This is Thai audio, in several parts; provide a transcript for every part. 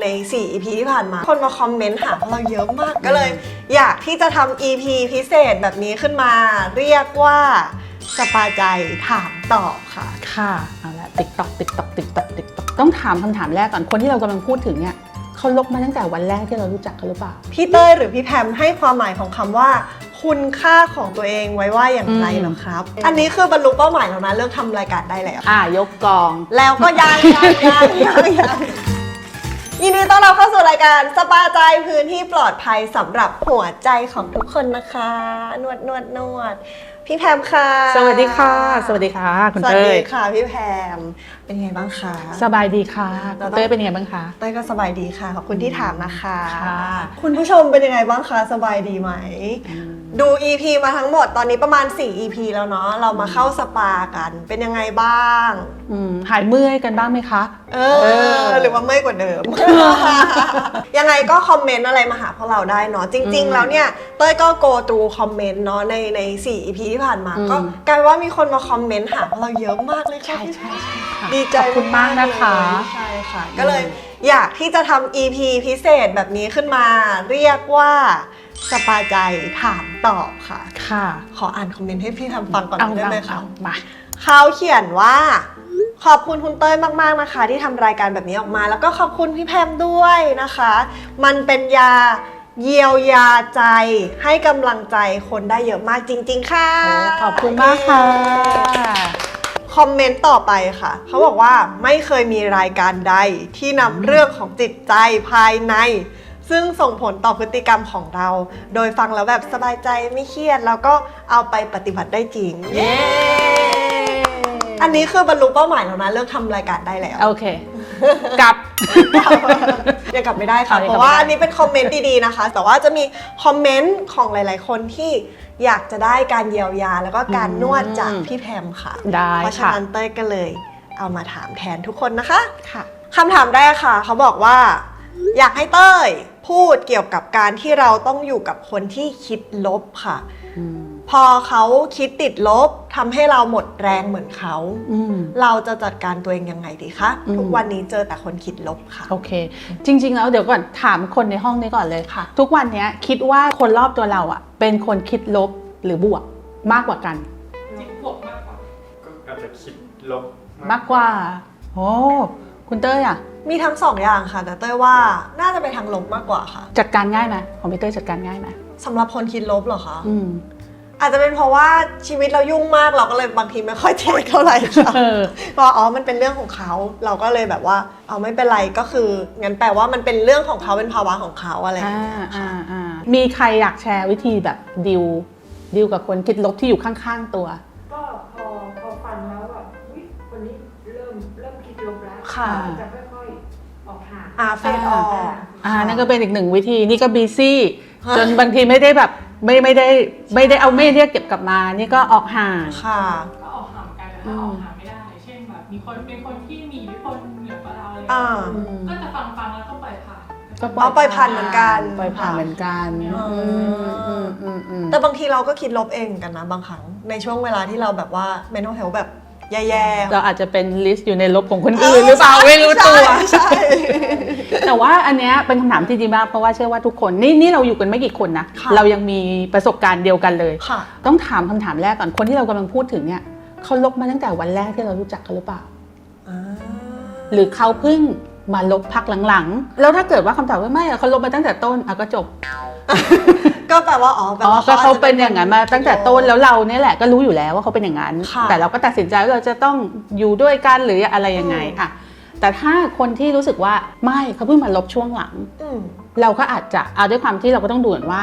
ใน4 EP ที่ผ่านมาคนมาคอมเมนต์หาเราเยอะมากก็เลยอยากที่จะทำ EP พิเศษแบบนี้ขึ้นมาเรียกว่าสปาใจถามตอบค่ะค่ะเอาละติ๊กตอกต้องถามคำถามแรกก่อนคนที่เรากำลังพูดถึงเนี่ยเขาลบมาตั้งแต่วันแรกที่เรารู้จักเขาหรือเปล่าพี่เต้ยหรือพี่แพมให้ความหมายของคำว่าคุณค่าของตัวเองไว้ว่าอย่างไรหรอครับอันนี้คือบรรลุเป้าหมายแล้วนะเลิกทำรายการได้แล้วยกกองแล้วก็ยังยินดีต้อนรับเข้าสู่รายการสปาใจพื้นที่ปลอดภัยสำหรับหัวใจของทุกคนนะคะนวดพี่แพมค่ะสวัสดีค่ะสวัสดีค่ะคุณเต้ยสวัสดีค่ะพี่แพมเป็นไงบ้างคะสบายดีค่ะคุณเต้ยเป็นไงบ้างคะเต้ยก็สบายดีค่ะขอบคุณที่ถามนะคะคุณผู้ชมเป็นยังไงบ้างคะสบายดีไหมดู EP มาทั้งหมดตอนนี้ประมาณ4 EP แล้วเนาะเรามาเข้าสปากันเป็นยังไงบ้างหายเมื่อยกันบ้างไหมคะหรือว่าเมื่อยกว่าเดิม ยังไงก็คอมเมนต์อะไรมาหาพวกเราได้เนาะจริงๆแล้วเนี่ยเต้ยก็โกตูคอมเมนต์เนาะใน4 EP ที่ผ่านมาก็กลายว่ามีคนมาคอมเมนต์หาพวกเราเยอะมากเลยค่ะใช่ดีใจขอบคุณมากนะคะใช่ค่ะก็เลยอยากที่จะทำ EP พิเศษแบบนี้ขึ้นมาเรียกว่าสปาใจถามตอบค่ะขออ่านคอมเมนต์ให้พี่ทำฟังก่อนได้ไหมคะมาเขาเขียนว่าขอบคุณคุณเต้ยมากๆนะคะที่ทำรายการแบบนี้ออกมาแล้วก็ขอบคุณพี่แพมด้วยนะคะมันเป็นยาเยียวยาใจให้กำลังใจคนได้เยอะมากจริงๆค่ะขอบคุณมากค่ะคอมเมนต์ต่อไปค่ะเขาบอกว่าไม่เคยมีรายการใดที่นำเรื่องของจิตใจภายในซึ่งส่งผลต่อพฤติกรรมของเราโดยฟังแล้วแบบสบายใจไม่เครียดแล้วก็เอาไปปฏิบัติได้จริงอันนี้คือบรรลุเป้าหมายแล้วนะเลิกทำรายการได้แล้วโอเคกลับยังกลับไม่ได้ค่ะเพราะว่าอันนี้เป็นคอมเมนต์ดีๆนะคะแต่ว่าจะมีคอมเมนต์ของหลายๆคนที่อยากจะได้การเยียวยาแล้วก็การนวดจากพี่แพมค่ะเพราะฉะนั้นเต้ยก็เลยเอามาถามแทนทุกคนนะคะคำถามแรกค่ะเขาบอกว่าอยากให้เต้ยพูดเกี่ยวกับการที่เราต้องอยู่กับคนที่คิดลบค่ะพอเขาคิดติดลบทำให้เราหมดแรงเหมือนเขาเราจะจัดการตัวเองยังไงดีคะทุกวันนี้เจอแต่คนคิดลบค่ะโอเคจริงๆแล้วเดี๋ยวก่อนถามคนในห้องนี้ก่อนเลยค่ะทุกวันนี้คิดว่าคนรอบตัวเราอ่ะเป็นคนคิดลบหรือบวกมากกว่ากันคิดบวกมากกว่าก็อาจจะคิดลบมากกว่าโอ้คุณเต้ยอ่ะมีทั้ง2 อย่างค่ะแต่เต้ยว่าน่าจะไปทางลบมากกว่าค่ะจัดการง่ายไหมของพี่เต้ยจัดการง่ายไหมสำหรับคนคิดลบเหรอคะอาจจะเป็นเพราะว่าชีวิตเรายุ่งมากเราก็เลยบางทีไม่ค่อยเทคเท่าไหร่ค่ะเพราะมันเป็นเรื่องของเขาเราก็เลยแบบว่าไม่เป็นไรก็คืองั้นแปลว่ามันเป็นเรื่องของเขาเป็นภาวะของเขาอะไรมีใครอยากแชร์วิธีแบบดิวกับคนคิดลบที่อยู่ข้างๆตัวก็พอฟังแล้วแบบคนนี้เริ่มคิดลบแล้วจะค่อยๆออกห่างเฟดออกนั่นก็เป็นอีก1 วิธีนี่ก็บีซี่จนบางทีไม่ได้แบบไม่ได้เอาไม่เรียกเก็บกลับมานี่ก็ออกห่างค่ะก็ออกห่างกันแล้วออกห่างไม่ได้เช่นแบบมีคนเป็นคนที่มีอิทธิพลเหนือกว่าเราอะไรก็จะฟังแล้วก็ปล่อยผ่านก็ปล่อยผ่านเหมือนกันปล่อยผ่านเหมือนกันแต่บางทีเราก็คิดลบเองกันนะบางครั้งในช่วงเวลาที่เราแบบว่า mental health แบบแย่ๆเราอาจจะเป็นลิสต์อยู่ในลบของคนอื่นหรือเปล่าไม่รู้ตัวใช่แต่ว่าอันเนี้ยเป็นคำถามที่ดีมากเพราะว่าเชื่อว่าทุกคนนี่เราอยู่กันไม่กี่คนนะเรายังมีประสบการณ์เดียวกันเลยต้องถามคำถามแรกก่อนคนที่เรากำลังพูดถึงเนี่ยเขาลบมาตั้งแต่วันแรกที่เรารู้จักเขาหรือเปล่าหรือเขาเพิ่งมาลบพักหลังๆแล้วถ้าเกิดว่าคำตอบว่าไม่เขาลบมาตั้งแต่ต้นก็จบก็แปลว่าก็เขาเป็นอย่างนั้นมาตั้งแต่ต้นแล้วเราเนี่ยแหละก็รู้อยู่แล้วว่าเขาเป็นอย่างนั้นแต่เราก็ตัดสินใจว่าเราจะต้องอยู่ด้วยกันหรืออะไรยังไงค่ะแต่ถ้าคนที่รู้สึกว่าไม่เขาเพิ่งมาลบช่วงหลังเราก็อาจจะเอาด้วยความที่เราก็ต้องดูว่า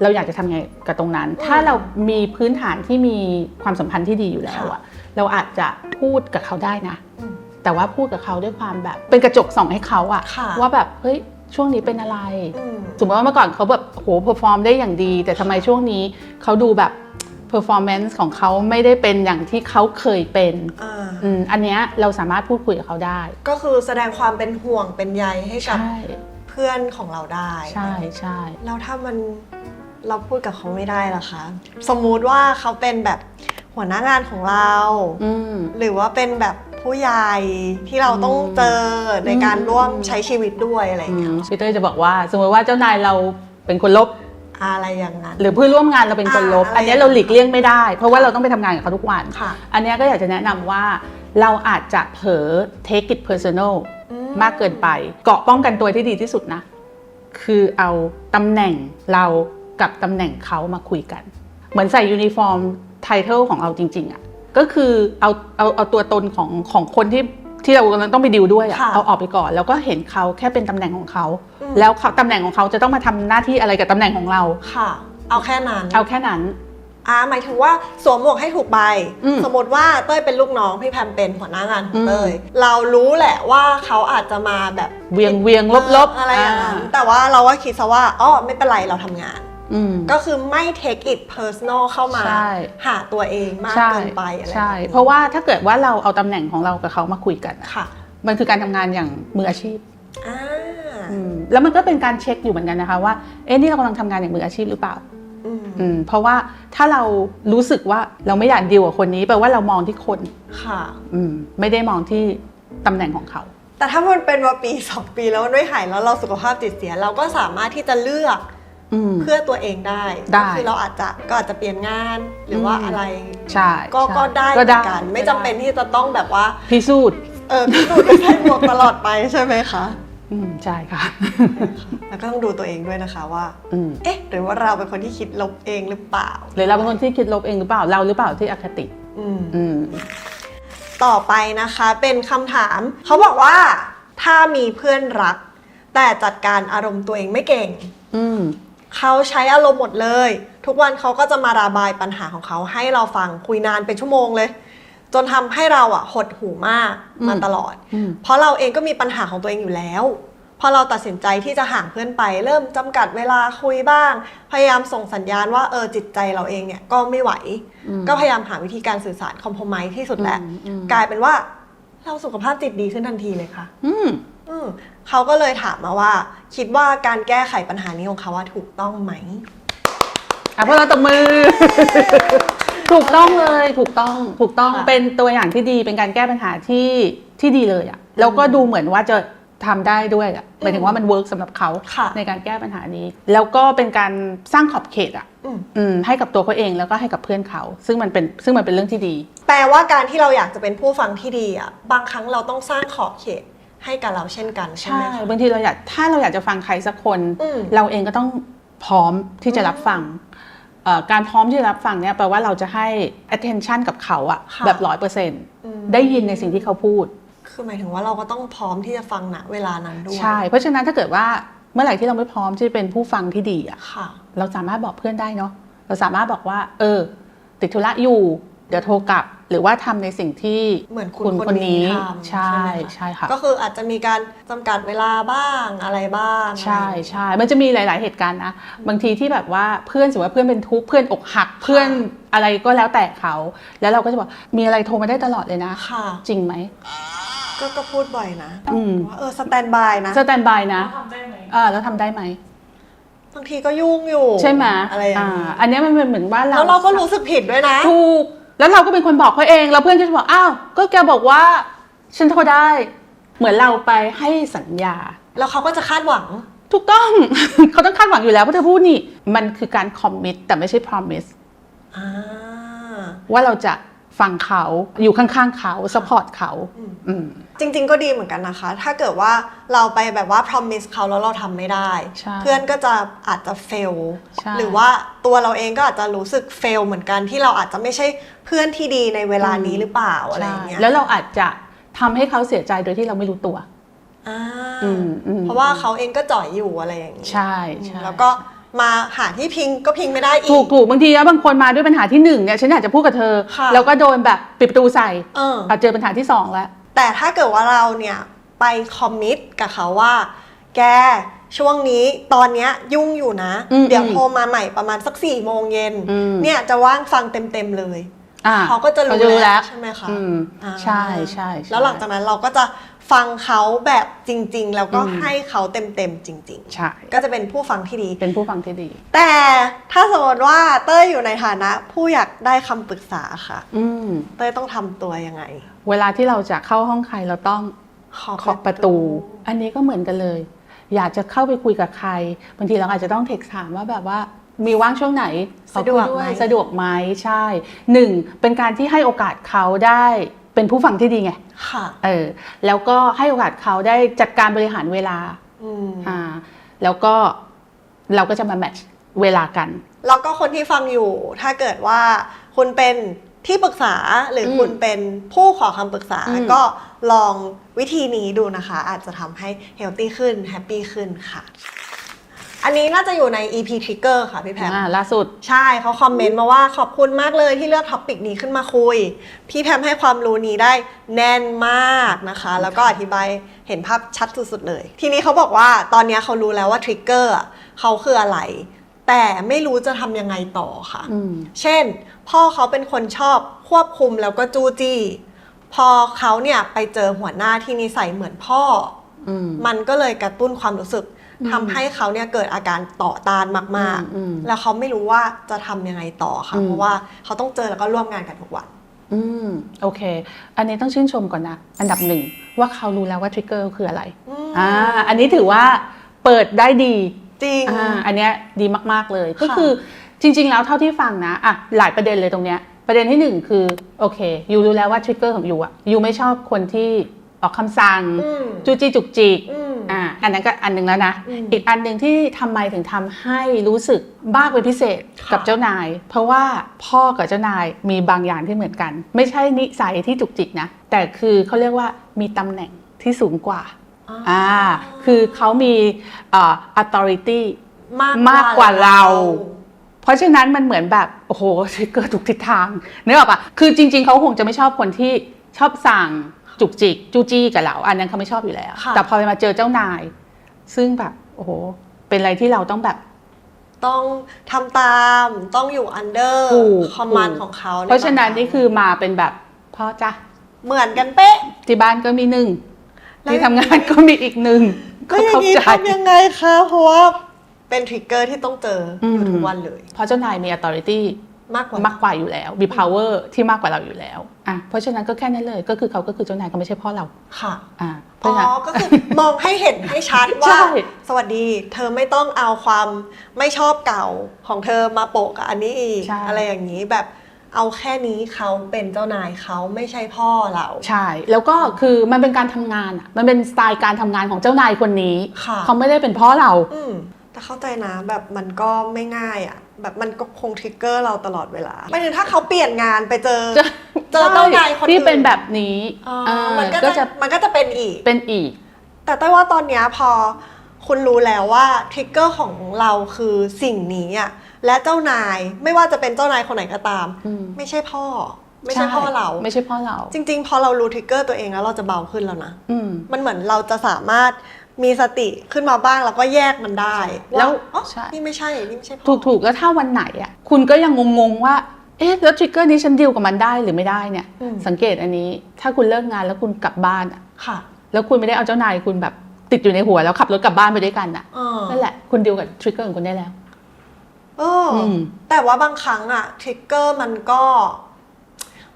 เราอยากจะทำไงกับตรงนั้นถ้าเรามีพื้นฐานที่มีความสัมพันธ์ที่ดีอยู่แล้วอะเราอาจจะพูดกับเขาได้นะแต่ว่าพูดกับเขาด้วยความแบบเป็นกระจกส่องให้เขาอะว่าแบบเฮ้ยช่วงนี้เป็นอะไรสมมติว่าเมื่อก่อนเขาแบบโหเพอร์ฟอร์มได้อย่างดีแต่ทำไมช่วงนี้เขาดูแบบเพอร์ฟอร์แมนซ์ของเขาไม่ได้เป็นอย่างที่เขาเคยเป็นอันเนี้ยเราสามารถพูดคุยกับเขาได้ก็คือแสดงความเป็นห่วงเป็นใยให้กับเพื่อนของเราได้ใช่แล้วถ้าเราพูดกับเขาไม่ได้ล่ะคะสมมุติว่าเขาเป็นแบบหัวหน้างานของเราหรือว่าเป็นแบบ ผู้ใหญ่ที่เราต้องเจอในการร่วมใช้ชีวิตด้วยอะไรอย่างเงี้ย พี่เต้ยจะบอกว่าสมมติว่าเจ้านายเราเป็นคนลบ อะไรอย่างนั้น หรือเพื่อนร่วมงานเราเป็นคนลบ อันนี้เราหลีกเลี่ยงไม่ได้เพราะว่าเราต้องไปทำงานกับเขาทุกวัน อันนี้ก็อยากจะแนะนำว่าเราอาจจะเผลอ take it personal มากเกินไปเกราะป้องกันตัวที่ดีที่สุดนะคือเอาตำแหน่งเรากับตำแหน่งเขามาคุยกันเหมือนใส่ยูนิฟอร์มไทเทลของเราจริงๆอ่ะก็คือเอาตัวตนของคนที่เรากำลังต้องไปดิวด้วยเอาออกไปก่อนแล้วก็เห็นเขาแค่เป็นตำแหน่งของเขาแล้วตำแหน่งของเขาจะต้องมาทำหน้าที่อะไรกับตำแหน่งของเราค่ะเอาแค่นั้น หมายถึงว่าสวมหมวกให้ถูกใบสมมติว่าเต้ยเป็นลูกน้องพี่แพมเป็นหัวหน้างานของเต้ยเรารู้แหละว่าเขาอาจจะมาแบบเวียงลบอะไรอย่างนั้นแต่ว่าเราก็คิดซะว่าไม่เป็นไรเราทำงานก็คือไม่ take it personal เข้ามาหาตัวเองมากเกินไปอะไรใช่เพราะว่าถ้าเกิดว่าเราเอาตำแหน่งของเรากับเขามาคุยกันมันคือการทำงานอย่างมืออาชีพแล้วมันก็เป็นการเช็คอยู่เหมือนกันนะคะว่านี่เรากำลังทำงานอย่างมืออาชีพหรือเปล่าเพราะว่าถ้าเรารู้สึกว่าเราไม่อยากดีลกับคนนี้แปลว่าเรามองที่คนค่ะไม่ได้มองที่ตำแหน่งของเขาแต่ถ้ามันเป็นมาปี2 ปีแล้วมันไม่หายแล้วเราสุขภาพจิตเสียเราก็สามารถที่จะเลือกเพื่อตัวเองได้คือเราอาจจะเปลี่ยนงานหรือว่าอะไรใช่ก็ได้เหมือนกันไม่จำเป็นที่จะต้องแบบว่าพิสูจน์ไม่ใช่หมวกตลอดไปใช่ไหมคะใช่ค่ะแล้วก็ต้องดูตัวเองด้วยนะคะว่าหรือว่าเราเป็นคนที่คิดลบเองหรือเปล่าหรือเราเป็นคนที่คิดลบเองหรือเปล่าเราหรือเปล่าที่อคติต่อไปนะคะเป็นคำถามเขาบอกว่าถ้ามีเพื่อนรักแต่จัดการอารมณ์ตัวเองไม่เก่งเขาใช้อารมณ์หมดเลยทุกวันเขาก็จะมาระบายปัญหาของเขาให้เราฟังคุยนานเป็นชั่วโมงเลยจนทำให้เราหดหู่มากมาตลอดเพราะเราเองก็มีปัญหาของตัวเองอยู่แล้วพอเราตัดสินใจที่จะห่างเพื่อนไปเริ่มจำกัดเวลาคุยบ้างพยายามส่งสัญญาณว่าจิตใจเราเองเนี่ยก็ไม่ไหวก็พยายามหาวิธีการสื่อสารคอมโพรไมซ์ที่สุดแล้วกลายเป็นว่าเราสุขภาพจิตดีขึ้นทันทีเลยค่ะเขาก็เลยถามมาว่าคิดว่าการแก้ไขปัญหานี้ของเขาว่าถูกต้องไหมพวกเราตบมือ ถูกต้องเลยถูกต้องเป็นตัวอย่างที่ดีเป็นการแก้ปัญหาที่ดีเลยอ่ะแล้วก็ดูเหมือนว่าจะทำได้ด้วยอ่ะหมายถึงว่ามันเวิร์กสำหรับเขาในการแก้ปัญหานี้แล้วก็เป็นการสร้างขอบเขตอ่ะให้กับตัวเขาเองแล้วก็ให้กับเพื่อนเขาซึ่งมันเป็นเรื่องที่ดีแปลว่าการที่เราอยากจะเป็นผู้ฟังที่ดีอ่ะบางครั้งเราต้องสร้างขอบเขตให้กับเราเช่นกันใช่ไหมคะบางทีถ้าเราอยากจะฟังใครสักคนเราเองก็ต้องพร้อมที่จะรับฟังการพร้อมที่จะรับฟังเนี่ยแปลว่าเราจะให้ attention กับเขาอะแบบ 100% ได้ยินในสิ่งที่เขาพูดคือหมายถึงว่าเราก็ต้องพร้อมที่จะฟังณเวลานั้นด้วยใช่เพราะฉะนั้นถ้าเกิดว่าเมื่อไหร่ที่เราไม่พร้อมที่จะเป็นผู้ฟังที่ดีอะเราสามารถบอกเพื่อนได้เนาะเราสามารถบอกว่าติดธุระอยู่เดี๋ยวโทรกลับหรือว่าทำในสิ่งที่เหมือนคุณคนนี้ใช่ค่ะก็คืออาจจะมีการจำกัดเวลาบ้างอะไรบ้างใช่มันจะมีหลายๆเหตุการณ์นะบางทีที่แบบว่าเพื่อนสมมติว่าเพื่อนเป็นทุกข์เพื่อนอกหักเพื่อนอะไรก็แล้วแต่เขาแล้วเราก็จะบอกมีอะไรโทรมาได้ตลอดเลยนะจริงไหมก็พูดบ่อยนะว่าสแตนบายนะทำได้ไหมแล้วทำได้ไหมบางทีก็ยุ่งอยู่ใช่ไหมอะไรอย่างนี้อันนี้มันเป็นเหมือนว่าแล้วเราก็รู้สึกผิดด้วยนะถูกแล้วเราก็เป็นคนบอกเขาเองแล้วเพื่อนก็จะบอกอ้าวก็แกบอกว่าฉันโทรได้เหมือนเราไปให้สัญญาแล้วเขาก็จะคาดหวังถูกต้อง เขาต้องคาดหวังอยู่แล้วเพราะเธอพูดนี่มันคือการคอมมิตแต่ไม่ใช่ promise ว่าเราจะฟังเขาอยู่ข้างๆเขาซัพพอร์ตเขาจริงๆก็ดีเหมือนกันนะคะถ้าเกิดว่าเราไปแบบว่า promise เขาแล้วเราทำไม่ได้เพื่อนก็จะอาจจะ fail หรือว่าตัวเราเองก็อาจจะรู้สึก fail เหมือนกันที่เราอาจจะไม่ใช่เพื่อนที่ดีในเวลานี้หรือเปล่าอะไรอย่างเงี้ยแล้วเราอาจจะทำให้เขาเสียใจโดยที่เราไม่รู้ตัวเพราะว่าเขาเองก็จ่อยอยู่อะไรอย่างนี้ใช่แล้วก็มาหาที่พิงก็พิงไม่ได้อีกถูกบางทีแล้วบางคนมาด้วยปัญหาที่1เนี่ยฉันอยากจะพูดกับเธอแล้วก็โดนแบบปิดประตูใส่เจอปัญหาที่2แล้วแต่ถ้าเกิดว่าเราเนี่ยไปคอมมิตกับเขาว่าแกช่วงนี้ตอนนี้ยุ่งอยู่นะเดี๋ยวโทรมาใหม่ประมาณสัก4 โมงเย็นเนี่ยจะว่างฟังเต็มเลยเขาก็จะรู้แล้วใช่ไหมคะใช่แล้วหลังจากนั้นเราก็จะ ฟังเขาแบบจริงๆแล้วก็ให้เขาเต็มๆจริงๆ ใช่ ก็จะเป็นผู้ฟังที่ดี เป็นผู้ฟังที่ดี แต่ถ้าสมมติว่าเต้ยอยู่ในฐานะผู้อยากได้คำปรึกษาค่ะเต้ยต้องทำตัวยังไง เวลาที่เราจะเข้าห้องใครเราต้องเคาะประตู อันนี้ก็เหมือนกันเลย อยากจะเข้าไปคุยกับใครบางทีเราอาจจะต้องเทคถามว่าแบบว่ามีว่างช่วงไหน สะดวกไหม สะดวกไหมใช่หนึ่งเป็นการที่ให้โอกาสเขาได้เป็นผู้ฟังที่ดีไง ค่ะ แล้วก็ให้โอกาสเขาได้จัดการบริหารเวลาแล้วก็เราก็จะมาแมทช์เวลากัน แล้วก็คนที่ฟังอยู่ถ้าเกิดว่าคุณเป็นที่ปรึกษาหรือคุณเป็นผู้ขอคำปรึกษาก็ลองวิธีนี้ดูนะคะ อาจจะทำให้เฮลตี้ขึ้นแฮปปี้ขึ้นค่ะ อันนี้น่าจะอยู่ใน EP Trigger ค่ะพี่แพมล่าสุดใช่เขาคอมเมนต์มาว่าขอบคุณมากเลยที่เลือกท็อปิกนี้ขึ้นมาคุยพี่แพมให้ความรู้นี้ได้แน่นมากนะคะแล้วก็อธิบายเห็นภาพชัดสุดๆเลยทีนี้เขาบอกว่าตอนนี้เขารู้แล้วว่าทริกเกอร์เขาคืออะไรแต่ไม่รู้จะทำยังไงต่อค่ะเช่นพ่อเขาเป็นคนชอบควบคุมแล้วก็จู้จี้พอเขาเนี่ยไปเจอหัวหน้าที่นิสัยเหมือนพ่อมันก็เลยกระตุ้นความรู้สึกทำให้เขาเนี่ยเกิดอาการต่อต้านมากๆแล้วเขาไม่รู้ว่าจะทำยังไงต่อค่ะเพราะว่าเขาต้องเจอแล้วก็ร่วมงานกันทุกวันโอเคอันนี้ต้องชื่นชมก่อนนะอันดับหนึ่งว่าเขารู้แล้วว่าทริกเกอร์คืออะไรอันนี้ถือว่าเปิดได้ดีจริงอันนี้ดีมากๆเลยก็คือจริงๆแล้วเท่าที่ฟังนะหลายประเด็นเลยตรงเนี้ยประเด็นที่หนึ่งคือโอเคยูรู้แล้วว่าทริกเกอร์ของยูไม่ชอบคนที่ออกคำสั่งจู้จี้จุกจิกอันนั้นก็อันนึงแล้วนะอีกอันนึงที่ทำไมถึงทำให้รู้สึกบ้าเป็นพิเศษกับเจ้านายเพราะว่าพ่อกับเจ้านายมีบางอย่างที่เหมือนกันไม่ใช่นิสัยที่จุกจิกนะแต่คือเขาเรียกว่ามีตำแหน่งที่สูงกว่าคือเขามีauthority มากกว่าเราเพราะฉะนั้นมันเหมือนแบบโอ้โหทริกเกอร์ทุกทิศทางนึกออกปะคือจริงๆเขาคงจะไม่ชอบคนที่ชอบสั่งจุกจิกจู้จี้กับเราอันนั้นเขาไม่ชอบอยู่แล้วแต่พอมาเจอเจ้านายซึ่งแบบโอ้โหเป็นอะไรที่เราต้องแบบต้องทำตามต้องอยู่ under command ของเขาเพราะฉะนั้นนี่คือมาเป็นแบบพ่อจ้ะเหมือนกันเป๊ะที่บ้านก็มีหนึ่งที่ทำงานก็มีอีกหนึ่งก็อย่างนี้ทำยังไงคะเพราะว่าเป็นทริกเกอร์ที่ต้องเจออยู่ทุกวันเลยเพราะเจ้านายมี authority มากกว่าอยู่แล้วมี power ที่มากกว่าเราอยู่แล้วเพราะฉะนั้นก็แค่นั้นเลยก็คือเขาก็คือเจ้านายก็ไม่ใช่พ่อเราค่ะก็คือมองให้เห็นให้ชัดว่าสวัสดีเธอไม่ต้องเอาความไม่ชอบเก่าของเธอมาโปะกับอันนี้อีกอะไรอย่างนี้แบบเอาแค่นี้เขาเป็นเจ้านายเขาไม่ใช่พ่อเราใช่แล้วก็คือมันเป็นการทำงานมันเป็นสไตล์การทำงานของเจ้านายคนนี้เขาไม่ได้เป็นพ่อเราแต่เข้าใจนะแบบมันก็ไม่ง่ายแบบมันก็คงทริกเกอร์เราตลอดเวลาไม่ถึงถ้าเขาเปลี่ยนงานไปเจอเจ้านายคนที่เป็นแบบนี้มันก็จะเป็นอีกแต่ต้ว่าตอนนี้พอคุณรู้แล้วว่าทริกเกอร์ของเราคือสิ่งนี้และเจ้านายไม่ว่าจะเป็นเจ้านายคนไหนก็ตามไม่ใช่พ่อไม่ใช่พ่อเราไม่ใช่พ่อเราจริงๆพอเรารู้ทริกเกอร์ตัวเองแล้วเราจะเบาขึ้นแล้วนะมันเหมือนเราจะสามารถมีสติขึ้นมาบ้างแล้วก็แยกมันได้แล้วนี่ไม่ใช่ถูกแล้วถ้าวันไหนคุณก็ยังงงว่าแล้วทริกเกอร์นี้ฉันดีลกับมันได้หรือไม่ได้เนี่ยสังเกตอันนี้ถ้าคุณเลิกงานแล้วคุณกลับบ้านแล้วคุณไม่ได้เอาเจ้านายคุณแบบติดอยู่ในหัวแล้วขับรถกลับบ้านไปด้วยกันนั่นแหละคุณดีลกับทริกเกอร์ของคุณได้แล้วแต่ว่าบางครั้งทริกเกอร์มันก็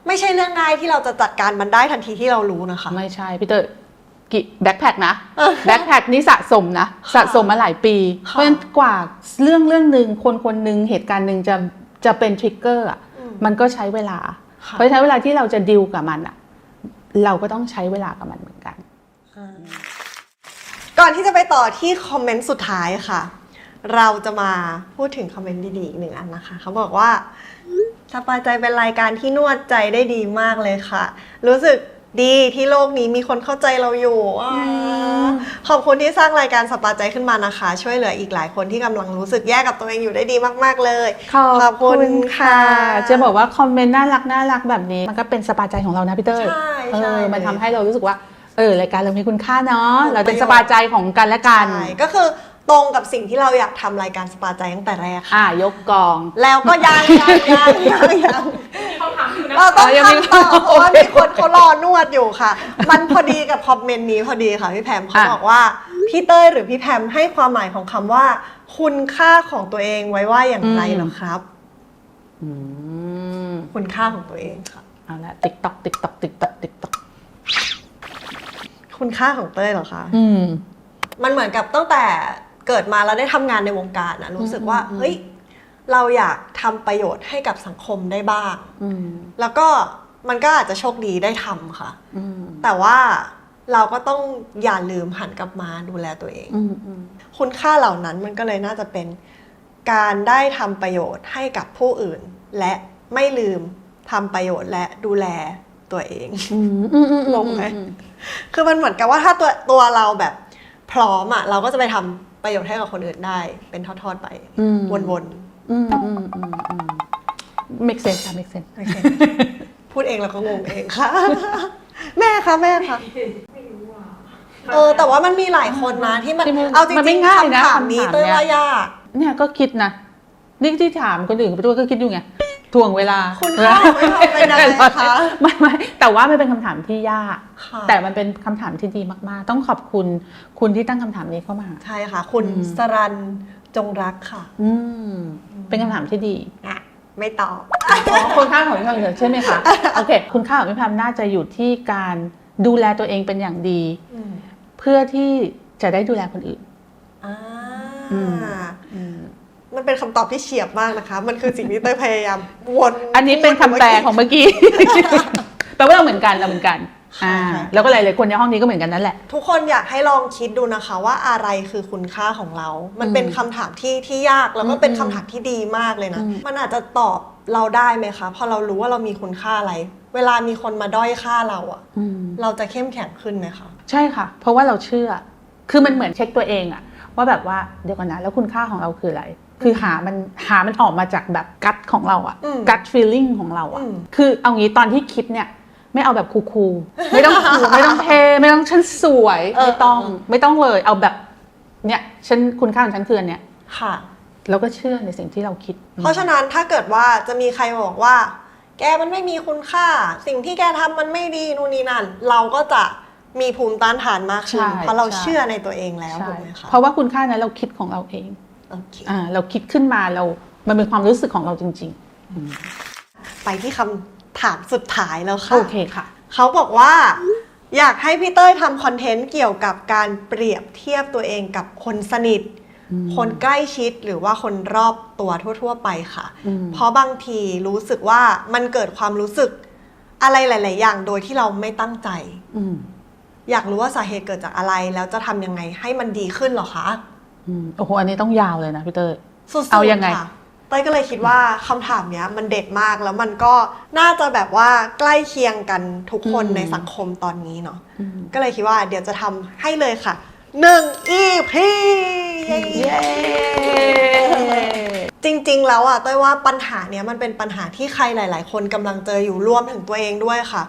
ไม่ใช่เรื่องง่ายที่เราจะจัดการมันได้ทันทีที่เรารู้นะคะไม่ใช่พี่เต๋อแบ็คแพคนะแบ็คแพคนี่สะสมมาหลายปีเพราะฉะนั้นกว่าเรื่องหนึ่งคนหนึ่งเหตุการณ์หนึ่งจะเป็นทริกเกอร์มันก็ใช้เวลาเพราะฉะนั้นเวลาที่เราจะดีลกับมันเราก็ต้องใช้เวลากับมันเหมือนกันก่อนที่จะไปต่อที่คอมเมนต์สุดท้ายค่ะเราจะมาพูดถึงคอมเมนต์ดีๆอีกหนึ่งอันนะคะเขาบอกว่าสบายใจเป็นรายการที่นวดใจได้ดีมากเลยค่ะรู้สึกดีที่โลกนี้มีคนเข้าใจเราอยู่ขอบคุณที่สร้างรายการสปาใจขึ้นมานะคะช่วยเหลืออีกหลายคนที่กำลังรู้สึกแย่กับตัวเองอยู่ได้ดีมากๆเลยขอบคุณค่ะจะบอกว่าคอมเมนต์น่ารักแบบนี้มันก็เป็นสปาใจของเรานะพี่เต้ยมันทำให้เรารู้สึกว่ารายการเรามีคุณค่าเนาะเราเป็นสปาใจของกันและกันก็คือตรงกับสิ่งที่เราอยากทำรายการสปาใจตั้งแต่แรกยกกองแล้วก็ยังมีคำถ ถามอยู่นะ เราต้อง ยังมี ทำต่อเพราะว่ามีคนเขารอนวดอยู่ค่ะ มันพอดีกับคอมเมนต์นี้พอดีค่ะพี่แพมเขาบอกว่าพี่เต้ยหรือพี่แพมให้ความหมายของคำว่า คุณค่าของตัวเองไว้ว่าอย่างไรเหรอครับ อืม คุณค่าของตัวเองค่ะ เอาละติ๊กตอกติ๊กตอกติ๊กตอกติ๊กตอก คุณค่าของเต้ยเหรอคะ อืม มันเหมือนกับตั้งแต่เกิดมาแล้วได้ทำงานในวงการนะรู้สึกว่าเฮ้ยเราอยากทำประโยชน์ให้กับสังคมได้บ้าง อืม แล้วก็มันก็อาจจะโชคดีได้ทำค่ะ อืม แต่ว่าเราก็ต้องอย่าลืมหันกลับมาดูแลตัวเอง อืมอืม คุณค่าเหล่านั้นมันก็เลยน่าจะเป็นการได้ทำประโยชน์ให้กับผู้อื่น และไม่ลืมทำประโยชน์และดูแลตัวเอง อืมอืมอืม งงไหม คือมันเหมือนกับว่าถ้าตัวเราแบบพร้อมอ่ะเราก็จะไปทำประโยชน์ให้กับคนอื่นได้เป็นทอดๆไปวน อืมอืมอืมอืม make sense ค่ะ make sense ๆโอเคพูดเองแล้วก็งงเองค่ะ แม่คะ ไม่รู้อ่ะ แต่ว่ามันมีหลายคนนะที่มัน ที่มัน เอาจ มันไม่ ริงๆ ง่ายนะ คำถามนี้ คำถาม เต้ย เนี่ย ว่ายาก เนี่ยก็คิดนะนี่ที่ถามคนอื่นไปด้วยก็คิดอยู่ไงถ่วงเวลา คุณค่าไม่ทำเป็นยังไงคะ ไม่แต่ว่ามันเป็นคำถามที่ยาก ค่ะ แต่มันเป็นคำถามที่ดีมากๆ ต้องขอบคุณที่ตั้งคำถามนี้เข้ามา ใช่ค่ะ คุณสรันจงรักค่ะ อืมเป็นคำถามที่ดี อ่ะไม่ตอบ คุณค่าของพี่แพมใช่ไหมคะโอเคคุณค่าของพี่แพมน่าจะอยู่ที่การดูแลตัวเองเป็นอย่างดี เพื่อที่จะได้ดูแลคนอื่น อ่า อืม มันเป็นคำตอบที่เฉียบมากนะคะ มันคือสิ่งที่เต้ยพยายามวน อันนี้เป็นคำแปลของเมื่อกี้ แปลว่าเราเหมือนกันเราเหมือนกันแล้วก็หลายๆคนในห้องนี้ก็เหมือนกันนั่นแหละ ทุกคนอยากให้ลองคิดดูนะคะว่าอะไรคือคุณค่าของเรา มันเป็นคำถามที่ยากแล้วก็เป็นคำถามที่ดีมากเลยนะ มันอาจจะตอบเราได้ไหมคะพอเรารู้ว่าเรามีคุณค่าอะไร เวลามีคนมาด้อยค่าเราอะเราจะเข้มแข็งขึ้นไหมคะ ใช่ค่ะ เพราะว่าเราเชื่อ คือมันเหมือนเช็คตัวเองอะว่าแบบว่าเดี๋ยวก่อนนะแล้วคุณค่าของเราคืออะไร คือหามันออกมาจากแบบกัตของเราอะกัตฟีลลิ่งของเราอะคือเอางี้ตอนที่คิดเนี่ยไม่เอาแบบคูลๆไม่ต้องคูลไม่ต้องเท่ไม่ต้องฉันสวยไม่ต้องเลยเอาแบบเนี่ยฉันคุณค่าของฉันคืออันเนี้ย ค่ะ แล้วก็เชื่อในสิ่งที่เราคิด เพราะฉะนั้นถ้าเกิดว่าจะมีใครมาบอกว่า แกมันไม่มีคุณค่า สิ่งที่แกทำมันไม่ดีนู่นนี่นั่น เราก็จะมีภูมิต้านทานมากขึ้น ใช่ เพราะเรา ใช่ เชื่อในตัวเองแล้ว ใช่ ถูกไหมคะ เพราะว่าคุณค่านั้นเราคิดของเราเอง โอเค เราคิดขึ้นมามันเป็นความรู้สึกของเราจริง ไปที่คำถามสุดท้ายแล้ว ๆ ค่ะ โอเคค่ะ เขาบอกว่า อยากให้พี่เต้ยทำคอนเทนต์เกี่ยวกับการเปรียบเทียบตัวเองกับคนสนิท คนใกล้ชิดหรือว่าคนรอบตัวทั่วๆไปค่ะ เพราะบางทีรู้สึกว่ามันเกิดความรู้สึกอะไรหลาย ๆ อย่างโดยที่เราไม่ตั้งใจ อยากรู้ว่าสาเหตุเกิดจากอะไรแล้วจะทำยังไงให้มันดีขึ้นเหรอคะ โอ้โหอันนี้ต้องยาวเลยนะพี่เต้ย สุดๆ เอายังไง ค่ะเต้ยก็เลยคิดว่าคำถามเนี้ยมันเด็ดมากแล้วมันก็น่าจะแบบว่าใกล้เคียงกันทุกคนในสังคมตอนนี้เนาะก็เลยคิดว่าเดี๋ยวจะทำให้เลยค่ะ1 EP เย้ จริงๆแล้วอะเต้ยว่าปัญหาเนี้ยมันเป็นปัญหาที่ใครหลาย ๆ คนกำลังเจออยู่รวมถึงตัวเองด้วยค่ะ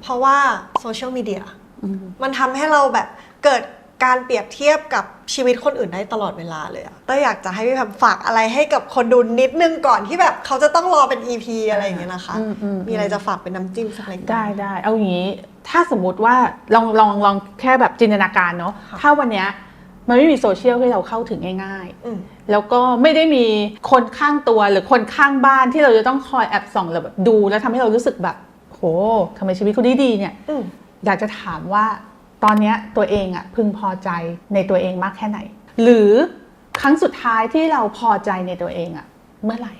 เพราะว่าโซเชียลมีเดียมันทำให้เราแบบเกิดการเปรียบเทียบกับชีวิตคนอื่นได้ตลอดเวลาเลยอะเต้ยอยากจะให้พี่แพมฝากอะไรให้กับคนดูนิดนึงก่อนที่แบบเขาจะต้องรอเป็น EP อะไรอย่างเงี้ยนะคะมีอะไรจะฝากเป็นน้ำจิ้มสักเล็กน้อย ได้เอาอย่างนี้ถ้าสมมุติว่าลองแค่แบบจินตนาการเนาะถ้าวันเนี้ยมันไม่มีโซเชียลให้เราเข้าถึงง่ายๆแล้วก็ไม่ได้มีคนข้างตัวหรือคนข้างบ้านที่เราจะต้องคอยแอบส่องหรือแบบดูแล้วทำให้เรารู้สึกแบบโหทำไมชีวิตเขาดีๆเนี่ยอยากจะถามว่าตอนนี้ตัวเองอะพึงพอใจในตัวเองมากแค่ไหนหรือครั้งสุดท้ายที่เราพอใจในตัวเองอะเมื่อไหร่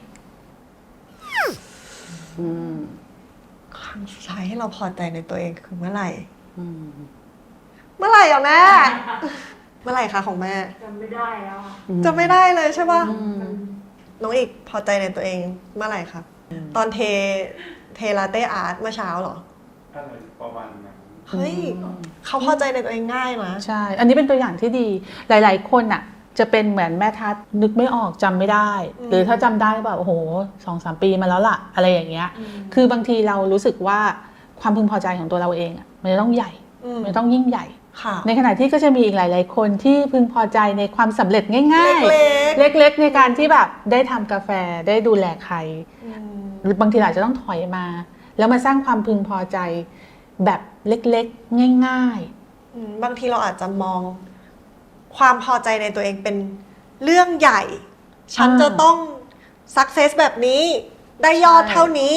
ครั้งสุดท้ายให้เราพอใจในตัวเองคือเมื่อไหร่เมื่อไหร่อ่ะแม่ เมื่อไหร่คะของแม่ จำไม่ได้แล้วอะ จะไม่ได้เลยใช่ป่ะน้องอีกพอใจในตัวเองเมื่อไหร่ครับตอนเทลาเต้อาร์ตเมื่อเช้าเหรอ อะไรประมาณนั้น เฮ้ยเขาพอใจในตัวเองง่ายนะ ใช่อันนี้เป็นตัวอย่างที่ดีหลายๆคนอะจะเป็นเหมือนแม่ทัดนึกไม่ออกจำไม่ได้ หรือถ้าจำได้แบบโอ้โห2-3 ปีมาแล้วล่ะอะไรอย่างเงี้ยคือบางทีเรารู้สึกว่าความพึงพอใจของตัวเราเองอะมันจะต้องใหญ่มันจะต้องยิ่งใหญ่ในขณะที่ก็จะมีอีกหลายๆคนที่พึงพอใจในความสำเร็จง่ายๆเล็กๆในการที่แบบได้ทำกาแฟได้ดูแลใคร บางทีอาจจะต้องถอยมา แล้วมาสร้างความพึงพอใจแบบเล็กๆง่ายบางทีเราอาจจะมองความพอใจในตัวเองเป็นเรื่องใหญ่ ฉันจะต้องสักเซสแบบนี้ได้ยอดเท่านี้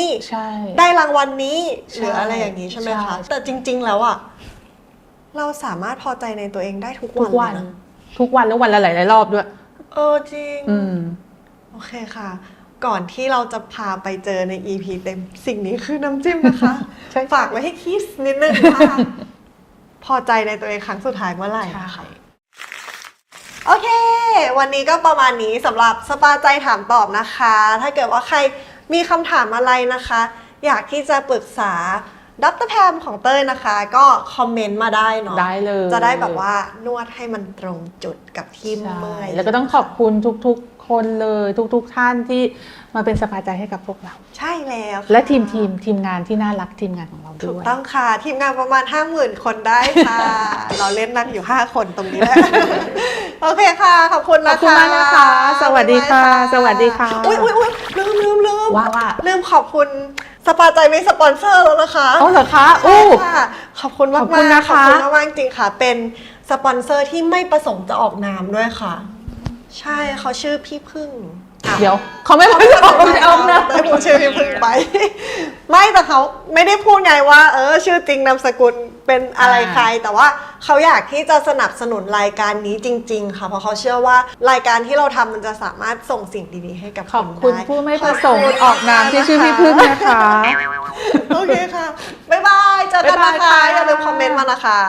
ได้รางวัลนี้หรืออะไรอย่างนี้ใช่ไหมคะแต่จริงๆแล้วอ่ะเราสามารถพอใจในตัวเองได้ทุกวันแล้ววันละหลายๆรอบด้วยจริงโอเคค่ะก่อนที่เราจะพาไปเจอใน EP เต็มสิ่งนี้คือน้ำจิ้มนะคะฝากไว้ให้คิดนิดนึงว่าพอใจในตัวเองครั้งสุดท้ายเมื่อไหร่นะคะโอเควันนี้ก็ประมาณนี้สำหรับสปาใจถามตอบนะคะถ้าเกิดว่าใครมีคำถามอะไรนะคะอยากที่จะปรึกษาดร.แพมของเต้ยนะคะก็คอมเมนต์มาได้เนาะได้เลยจะได้แบบว่านวดให้มันตรงจุดกับที่เมื่อยแล้วก็ต้องขอบคุณทุกๆคนเลยทุกท่านที่มาเป็นสปาใจให้กับพวกเราใช่แล้วและทีมงานที่น่ารักทีมงานของเราด้วยถูกต้องค่ะทีมงานประมาณ 50,000 คนได้ค่ะ เราเล่นนั่งอยู่5คนตรงนี้แหละโอเคค่ะขอบคุณนะคะขอบคุณมากนะคะสวัสดีค่ะสวัสดีค่ะอุ้ยลืมว่าลืมขอบคุณสปาใจไม่สปอนเซอร์แล้วนะคะเหรอคะขอบคุณมากขอบคุณมากจริงค่ะเป็นสปอนเซอร์ที่ไม่ประสงค์จะออกนามด้วยค่ะใช่เขาชื่อพี่พึ่งเดี๋ยวเขาไม่ประสงค์จะออกนามแต่พูดชื่อพี่พึ่งไปไม่แต่เขาไม่ได้พูดไงว่าชื่อจริงนามสกุลเป็นอะไรใครแต่ว่าเขาอยากที่จะสนับสนุนรายการนี้จริงๆค่ะเพราะเขาเชื่อว่ารายการที่เราทำมันจะสามารถส่งสิ่งดีๆให้กับขอบคุณผู้ไม่ประสงค์ออกนามที่ชื่อพี่พึ่งนะคะโอเคค่ะบ๊ายบายเจอกันนะคะอย่าลืมคอมเมนต์มานะคะ